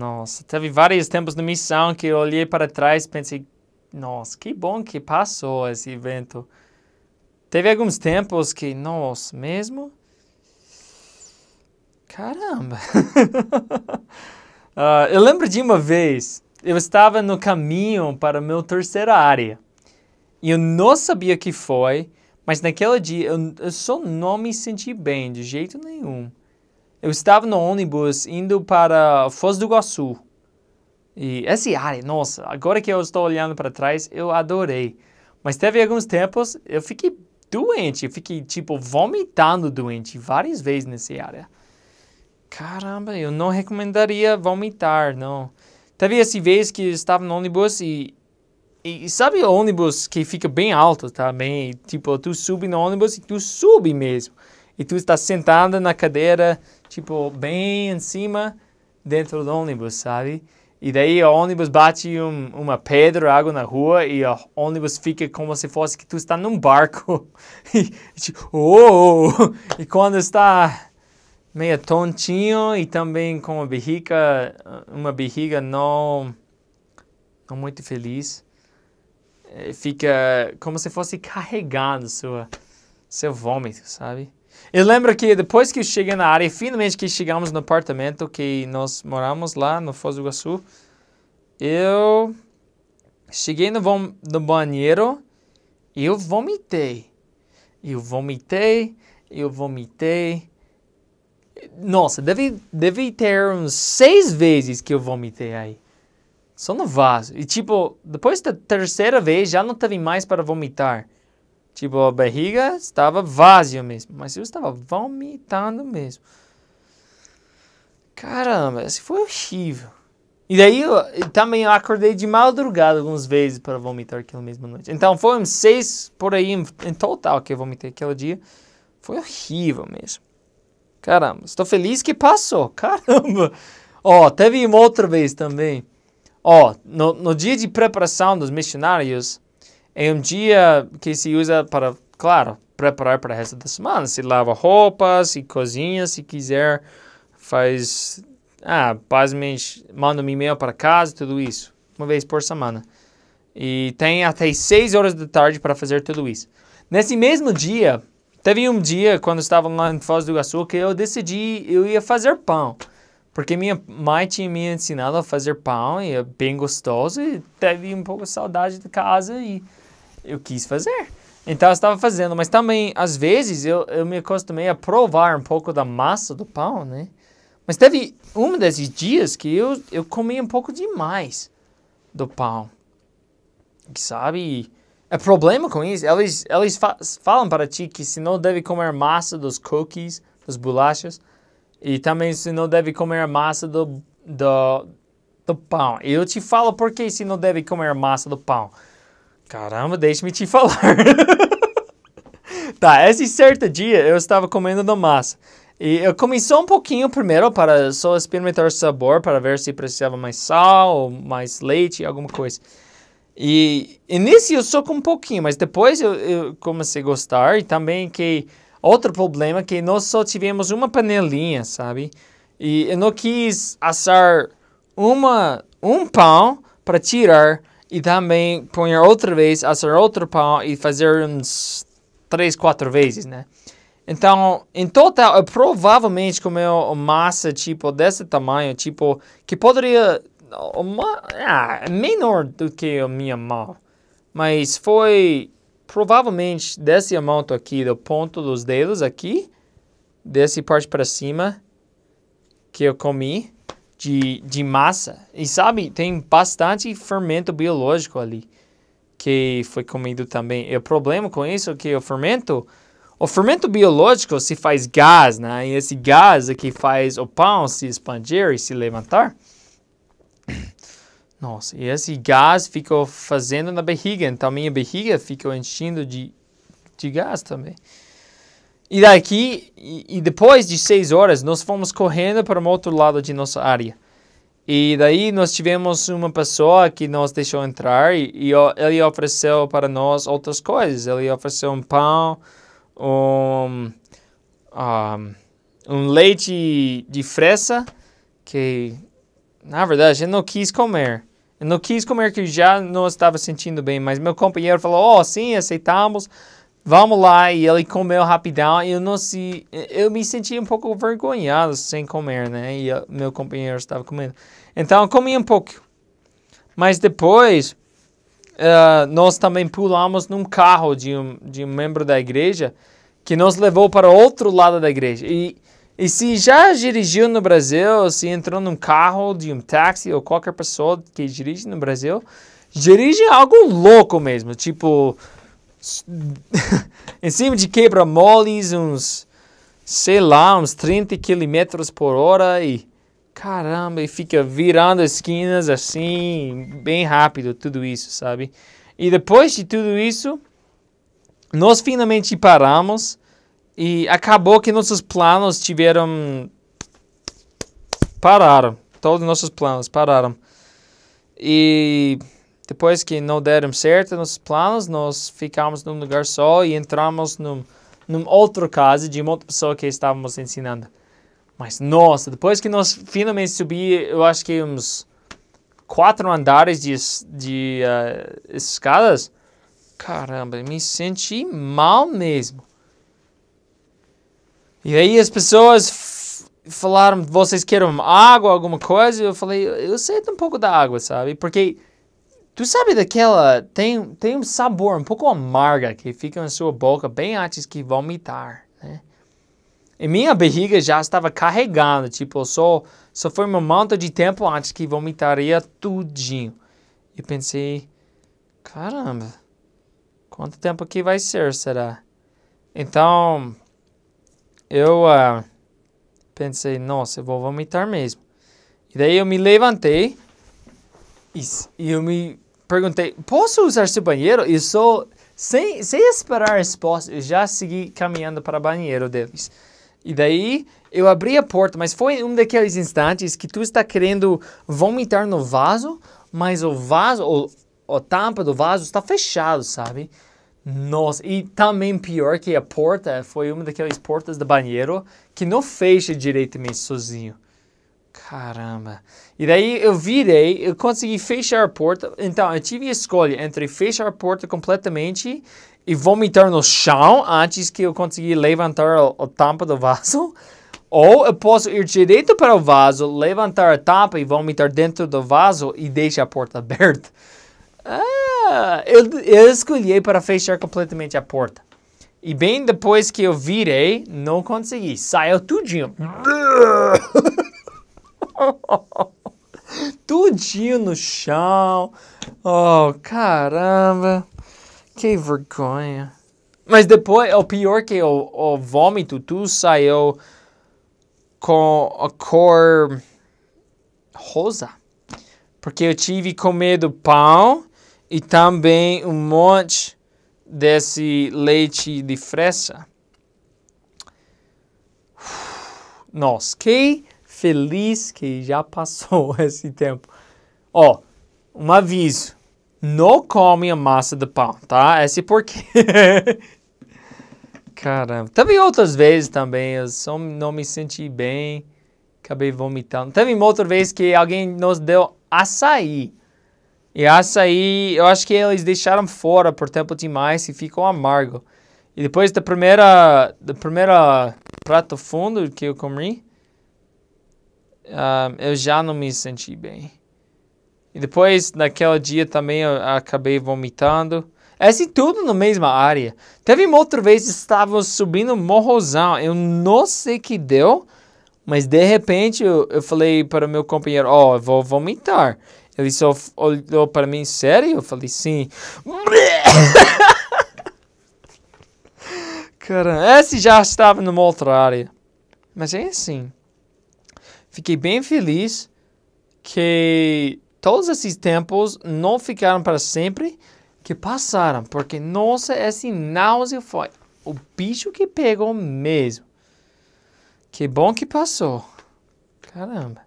Nossa, teve vários tempos na missão que eu olhei para trás e pensei, nossa, que bom que passou esse evento. Teve alguns tempos que, nossa, mesmo? Caramba! Eu lembro de uma vez, eu estava no caminho para a minha terceira área. E eu não sabia o que foi, mas naquele dia eu só não me senti bem de jeito nenhum. Eu estava no ônibus indo para Foz do Iguaçu. E essa área, nossa, agora que eu estou olhando para trás, eu adorei. Mas teve alguns tempos, eu fiquei doente, eu fiquei tipo vomitando doente várias vezes nessa área. Caramba, eu não recomendaria vomitar, não. Teve essa vez que eu estava no ônibus e sabe o ônibus que fica bem alto, tá? Bem, tipo, tu sobe no ônibus e tu sobe mesmo. E tu está sentado na cadeira, tipo, bem em cima, dentro do ônibus, sabe? E daí o ônibus bate uma pedra, água na rua, e o ônibus fica como se fosse que tu está num barco. E quando está meio tontinho e também com uma bexiga não muito feliz, fica como se fosse carregando seu vômito, sabe? Eu lembro que depois que eu cheguei na área, finalmente que chegamos no apartamento que nós moramos lá no Foz do Iguaçu, eu cheguei no banheiro e eu vomitei. Nossa, deve ter uns 6 vezes que eu vomitei aí. Só no vaso. E tipo, depois da terceira vez já não teve mais para vomitar. Tipo, a barriga estava vazia mesmo, mas eu estava vomitando mesmo. Caramba, isso foi horrível. E daí eu também acordei de madrugada algumas vezes para vomitar aquela mesma noite. Então foi uns 6 por aí em total que eu vomitei aquele dia. Foi horrível mesmo. Caramba, estou feliz que passou. Caramba. Teve uma outra vez também. No dia de preparação dos missionários, é um dia que se usa para, claro, preparar para o resto da semana. Se lava roupas, se cozinha, se quiser, faz, basicamente, manda um e-mail para casa, tudo isso, uma vez por semana. E tem até 6 horas da tarde para fazer tudo isso. Nesse mesmo dia, teve um dia, quando estava lá em Foz do Iguaçu, que eu decidi, eu ia fazer pão. Porque minha mãe tinha me ensinado a fazer pão, e é bem gostoso, e teve um pouco de saudade de casa, e eu quis fazer. Então eu estava fazendo, mas também, às vezes, eu me acostumei a provar um pouco da massa do pão, né? Mas teve um desses dias que eu comi um pouco demais do pão. Sabe? É problema com isso. Eles falam para ti que se não deve comer massa dos cookies, das bolachas, e também se não deve comer massa do pão. Eu te falo por que se não deve comer massa do pão. Caramba, deixa-me te falar. Tá, esse certo dia eu estava comendo da massa. E eu comi só um pouquinho primeiro para só experimentar o sabor, para ver se precisava mais sal ou mais leite, alguma coisa. E início eu só com um pouquinho, mas depois eu comecei a gostar. E também que outro problema é que nós só tivemos uma panelinha, sabe? E eu não quis assar um pão para tirar e também pôr outra vez, assar outro pão e fazer uns 3, 4 vezes, né? Então, em total, eu provavelmente comeu massa, tipo, desse tamanho, tipo, que poderia... menor do que a minha mão. Mas foi provavelmente desse amonto aqui, do ponto dos dedos aqui, desse parte para cima, que eu comi de massa. E sabe, tem bastante fermento biológico ali, que foi comido também. E o problema com isso é que o fermento biológico se faz gás, né? E esse gás é que faz o pão se expandir e se levantar. Nossa, e esse gás ficou fazendo na barriga, então minha barriga ficou enchendo de gás também. E daqui, e depois de 6 horas, nós fomos correndo para o outro lado de nossa área. E daí nós tivemos uma pessoa que nos deixou entrar e ele ofereceu para nós outras coisas. Ele ofereceu um pão, um leite de fresa, que Na verdade, eu não quis comer. Eu não quis comer que eu já não estava sentindo bem, mas meu companheiro falou, sim, aceitamos, vamos lá, e ele comeu rapidão, e eu me senti um pouco vergonhado sem comer, né, e meu companheiro estava comendo. Então, eu comi um pouco. Mas depois, nós também pulamos num carro de um membro da igreja, que nos levou para o outro lado da igreja. E se já dirigiu no Brasil, se entrou num carro de um táxi ou qualquer pessoa que dirige no Brasil, dirige algo louco mesmo, tipo, em cima de quebra-moles, uns 30 km por hora e caramba, e fica virando esquinas assim, bem rápido, tudo isso, sabe? E depois de tudo isso, nós finalmente paramos e acabou que nossos planos pararam. Todos os nossos planos pararam. E depois que não deram certo nossos planos, nós ficamos num lugar só e entramos num outro casa de uma outra pessoa que estávamos ensinando. Mas, nossa, depois que nós finalmente subimos, eu acho que uns 4 andares de escadas, caramba, eu me senti mal mesmo. E aí as pessoas falaram, vocês querem água, alguma coisa? Eu falei, eu sinto um pouco da água, sabe? Porque, tu sabe daquela, tem um sabor um pouco amarga que fica na sua boca bem antes que vomitar, né? E minha barriga já estava carregando, tipo, só foi um momento de tempo antes que vomitaria tudinho. E pensei, caramba, quanto tempo que vai ser, será? Então, eu pensei, nossa, eu vou vomitar mesmo. E daí eu me levantei e eu me perguntei, posso usar seu banheiro? E sem esperar a resposta, eu já segui caminhando para o banheiro deles. E daí eu abri a porta, mas foi um daqueles instantes que tu está querendo vomitar no vaso, mas o vaso, a tampa do vaso está fechado, sabe? Nossa, e também pior que a porta, foi uma daquelas portas do banheiro que não fecha direitamente sozinho. Caramba. E daí eu virei, eu consegui fechar a porta, então eu tive a escolha entre fechar a porta completamente e vomitar no chão antes que eu conseguir levantar a tampa do vaso, ou eu posso ir direito para o vaso, levantar a tampa e vomitar dentro do vaso e deixar a porta aberta. Eu escolhi para fechar completamente a porta. E bem depois que eu virei, não consegui. Saiu tudinho. Tudinho no chão. Oh, caramba. Que vergonha. Mas depois, o pior que o vômito, tudo saiu com a cor rosa. Porque eu tive comido pão e também um monte desse leite de fresa. Nossa, que feliz que já passou esse tempo. Ó, um aviso. Não come a massa de pão, tá? Esse é porque... Caramba. Teve outras vezes também, eu só não me senti bem. Acabei vomitando. Teve uma outra vez que alguém nos deu açaí. E açaí, eu acho que eles deixaram fora por tempo demais e ficou amargo. E depois da primeira prato fundo que eu comi, eu já não me senti bem. E depois, naquele dia também, eu acabei vomitando. Assim, tudo na mesma área. Teve uma outra vez que estávamos subindo um morrozão. Eu não sei o que deu, mas de repente eu falei para o meu companheiro, eu vou vomitar. Ele só olhou para mim, sério? Eu falei, sim. Caramba, esse já estava numa outra área. Mas é assim. Fiquei bem feliz que todos esses tempos não ficaram para sempre, que passaram. Porque, nossa, esse náusea foi o bicho que pegou mesmo. Que bom que passou. Caramba.